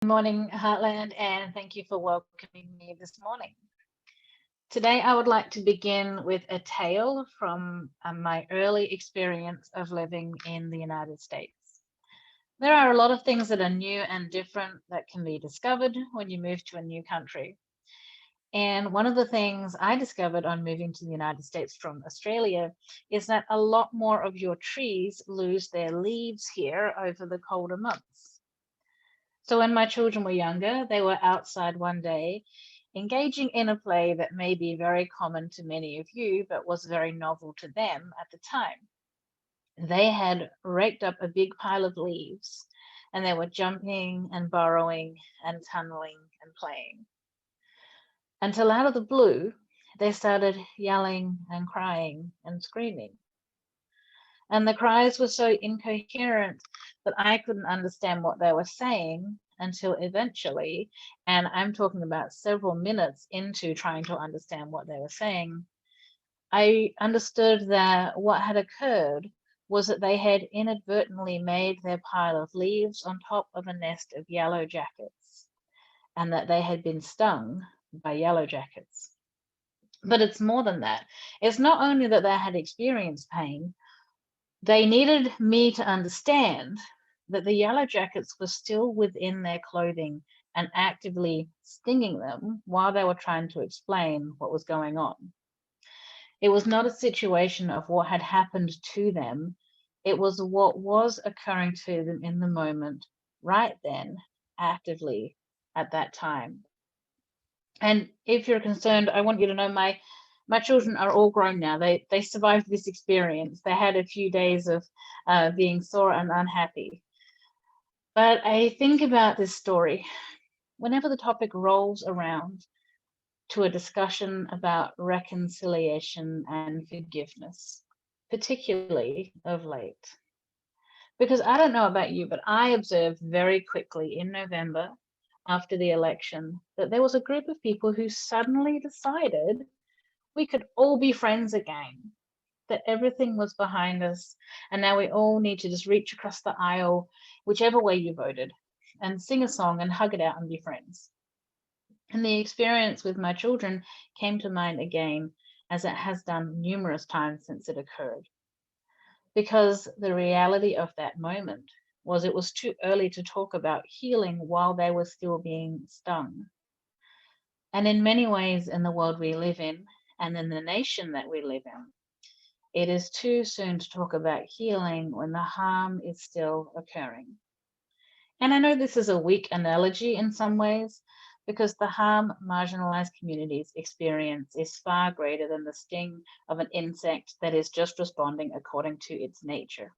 Good morning, Heartland, and thank you for welcoming me this morning. Today, I would like to begin with a tale from my early experience of living in the United States. There are a lot of things that are new and different that can be discovered when you move to a new country. And one of the things I discovered on moving to the United States from Australia is that a lot more of your trees lose their leaves here over the colder months. So when my children were younger, they were outside one day engaging in a play that may be very common to many of you, but was very novel to them at the time. They had raked up a big pile of leaves and they were jumping and burrowing and tunneling and playing. Until out of the blue, they started yelling and crying and screaming. And the cries were so incoherent that I couldn't understand what they were saying until eventually, and I'm talking about several minutes into trying to understand what they were saying, I understood that what had occurred was that they had inadvertently made their pile of leaves on top of a nest of yellow jackets, and that they had been stung by yellow jackets. But it's more than that. It's not only that they had experienced pain, they needed me to understand that the yellow jackets were still within their clothing and actively stinging them while they were trying to explain what was going on. It was not a situation of what had happened to them, it was what was occurring to them in the moment, right then, actively at that time. And if you're concerned, I want you to know my children are all grown now. They survived this experience. They had a few days of being sore and unhappy. But I think about this story whenever the topic rolls around to a discussion about reconciliation and forgiveness, particularly of late. Because I don't know about you, but I observed very quickly in November after the election that there was a group of people who suddenly decided we could all be friends again, that everything was behind us, and now we all need to just reach across the aisle, whichever way you voted, and sing a song and hug it out and be friends. And the experience with my children came to mind again, as it has done numerous times since it occurred. Because the reality of that moment was it was too early to talk about healing while they were still being stung. And in many ways, in the world we live in, and in the nation that we live in, it is too soon to talk about healing when the harm is still occurring. And I know this is a weak analogy in some ways, because the harm marginalized communities experience is far greater than the sting of an insect that is just responding according to its nature.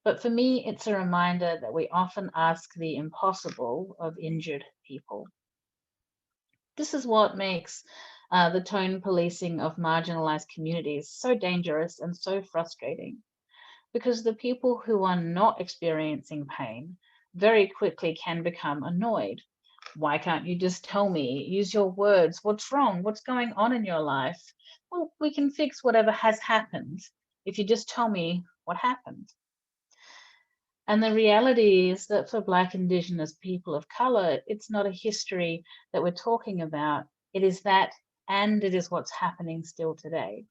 But for me, it's a reminder that we often ask the impossible of injured people. This is what makes the tone policing of marginalized communities so dangerous and so frustrating, because the people who are not experiencing pain very quickly can become annoyed. Why can't you just tell me? Use your words. What's wrong? What's going on in your life? Well, we can fix whatever has happened if you just tell me what happened. And the reality is that for Black, Indigenous people of colour, it's not a history that we're talking about. It is that, and it is what's happening still today.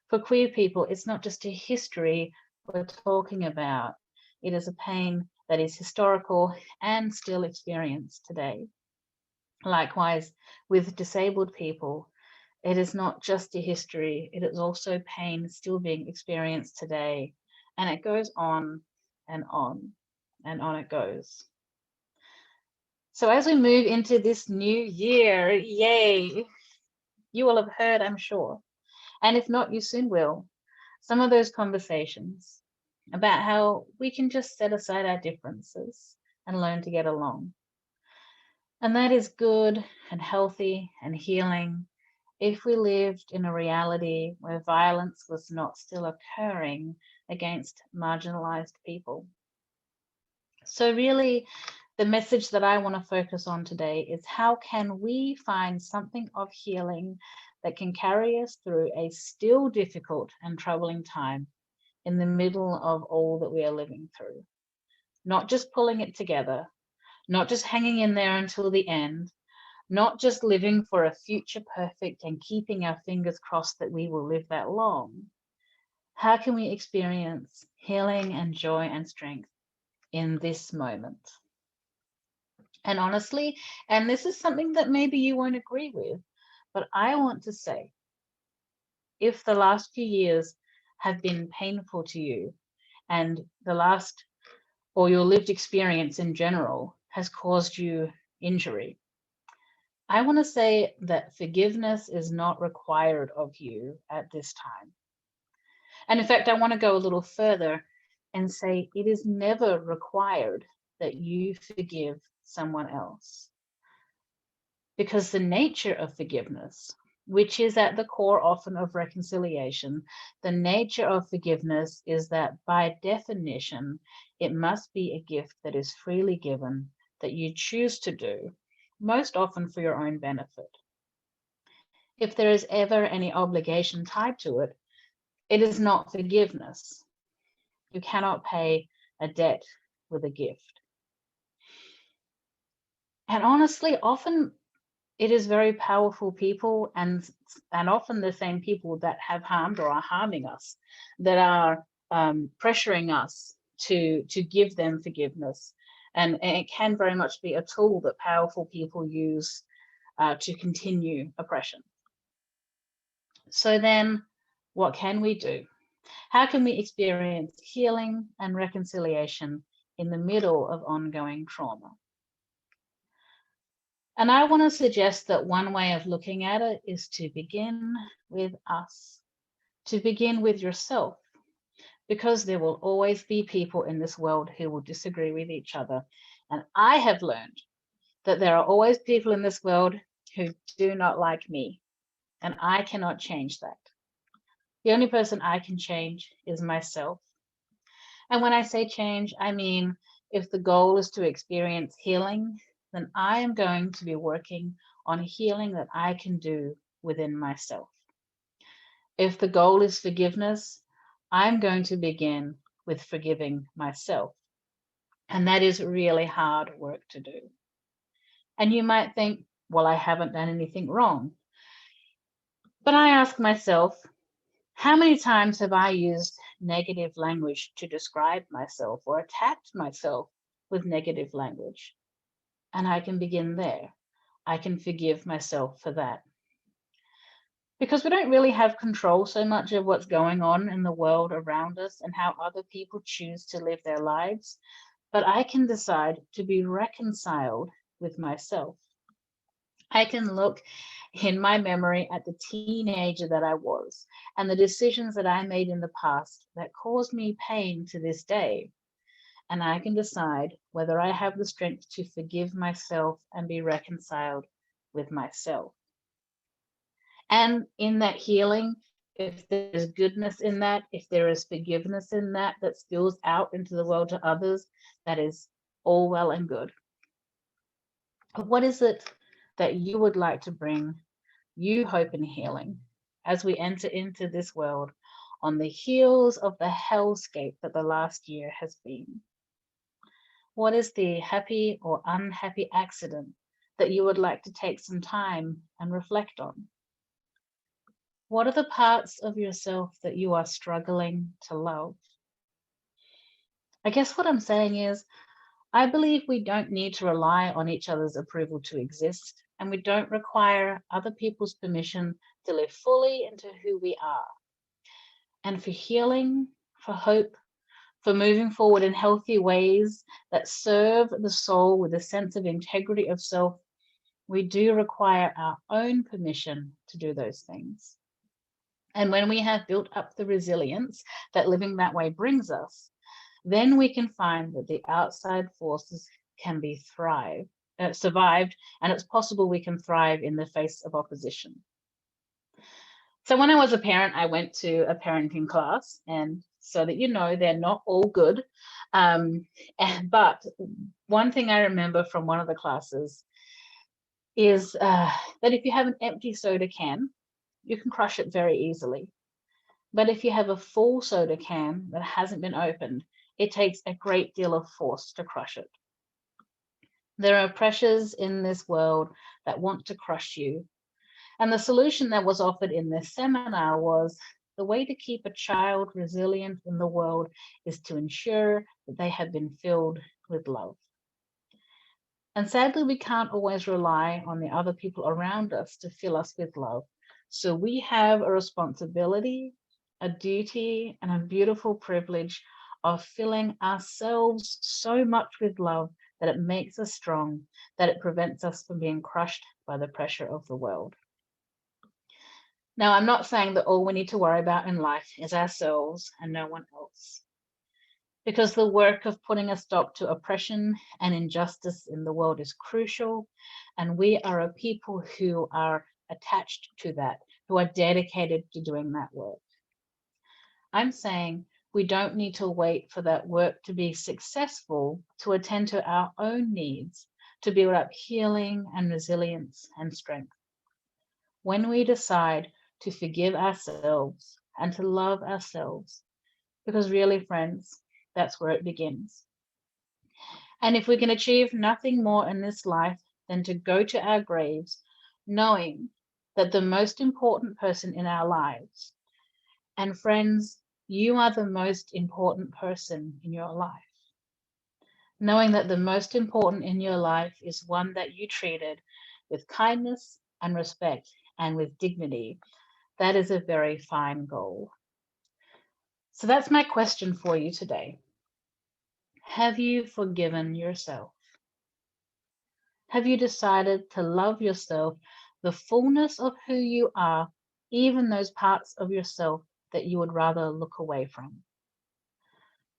For queer people, it's not just a history we're talking about, it is a pain that is historical and still experienced today. Likewise, with disabled people, it is not just a history, it is also pain still being experienced today. And it goes on and on and on it goes. So, as we move into this new year, yay, you will have heard, I'm sure, and if not, you soon will, some of those conversations about how we can just set aside our differences and learn to get along. And that is good and healthy and healing if we lived in a reality where violence was not still occurring against marginalized people. So, really, the message that I want to focus on today is how can we find something of healing that can carry us through a still difficult and troubling time in the middle of all that we are living through? Not just pulling it together, not just hanging in there until the end, not just living for a future perfect and keeping our fingers crossed that we will live that long. How can we experience healing and joy and strength in this moment? And honestly, and this is something that maybe you won't agree with, but I want to say, if the last few years have been painful to you and the last or your lived experience in general has caused you injury, I want to say that forgiveness is not required of you at this time. And in fact, I want to go a little further and say it is never required that you forgive someone else. Because the nature of forgiveness, which is at the core often of reconciliation, the nature of forgiveness is that by definition, it must be a gift that is freely given, that you choose to do, most often for your own benefit. If there is ever any obligation tied to it, it is not forgiveness. You cannot pay a debt with a gift. And honestly, often it is very powerful people and often the same people that have harmed or are harming us that are pressuring us to give them forgiveness. And it can very much be a tool that powerful people use to continue oppression. So then what can we do? How can we experience healing and reconciliation in the middle of ongoing trauma? And I want to suggest that one way of looking at it is to begin with us, to begin with yourself, because there will always be people in this world who will disagree with each other. And I have learned that there are always people in this world who do not like me, and I cannot change that. The only person I can change is myself. And when I say change, I mean, if the goal is to experience healing, then I am going to be working on healing that I can do within myself. If the goal is forgiveness, I'm going to begin with forgiving myself. And that is really hard work to do. And you might think, well, I haven't done anything wrong. But I ask myself, how many times have I used negative language to describe myself or attacked myself with negative language? And I can begin there. I can forgive myself for that. Because we don't really have control so much of what's going on in the world around us and how other people choose to live their lives. But I can decide to be reconciled with myself. I can look in my memory at the teenager that I was and the decisions that I made in the past that caused me pain to this day. And I can decide whether I have the strength to forgive myself and be reconciled with myself. And in that healing, if there's goodness in that, if there is forgiveness in that that spills out into the world to others, that is all well and good. But what is it that you would like to bring you hope and healing as we enter into this world on the heels of the hellscape that the last year has been? What is the happy or unhappy accident that you would like to take some time and reflect on? What are the parts of yourself that you are struggling to love? I guess what I'm saying is, I believe we don't need to rely on each other's approval to exist, and we don't require other people's permission to live fully into who we are. And for healing, for hope, for moving forward in healthy ways that serve the soul with a sense of integrity of self, we do require our own permission to do those things. And when we have built up the resilience that living that way brings us, then we can find that the outside forces can be survived, and it's possible we can thrive in the face of opposition. So when I was a parent, I went to a parenting class, and so that you know, they're not all good. But one thing I remember from one of the classes is that if you have an empty soda can, you can crush it very easily. But if you have a full soda can that hasn't been opened, it takes a great deal of force to crush it. There are pressures in this world that want to crush you. And the solution that was offered in this seminar was the way to keep a child resilient in the world is to ensure that they have been filled with love. And sadly, we can't always rely on the other people around us to fill us with love. So we have a responsibility, a duty, and a beautiful privilege of filling ourselves so much with love that it makes us strong, that it prevents us from being crushed by the pressure of the world. Now, I'm not saying that all we need to worry about in life is ourselves and no one else, because the work of putting a stop to oppression and injustice in the world is crucial, and we are a people who are attached to that, who are dedicated to doing that work. I'm saying we don't need to wait for that work to be successful to attend to our own needs, to build up healing and resilience and strength. When we decide to forgive ourselves and to love ourselves, because really, friends, that's where it begins. And if we can achieve nothing more in this life than to go to our graves knowing that the most important person in our lives, and friends, you are the most important person in your life, knowing that the most important in your life is one that you treated with kindness and respect and with dignity, that is a very fine goal. So that's my question for you today. Have you forgiven yourself? Have you decided to love yourself, the fullness of who you are, even those parts of yourself that you would rather look away from?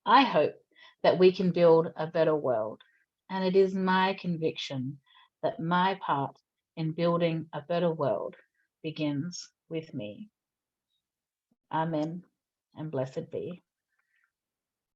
I hope that we can build a better world, and it is my conviction that my part in building a better world begins with me. Amen, and blessed be.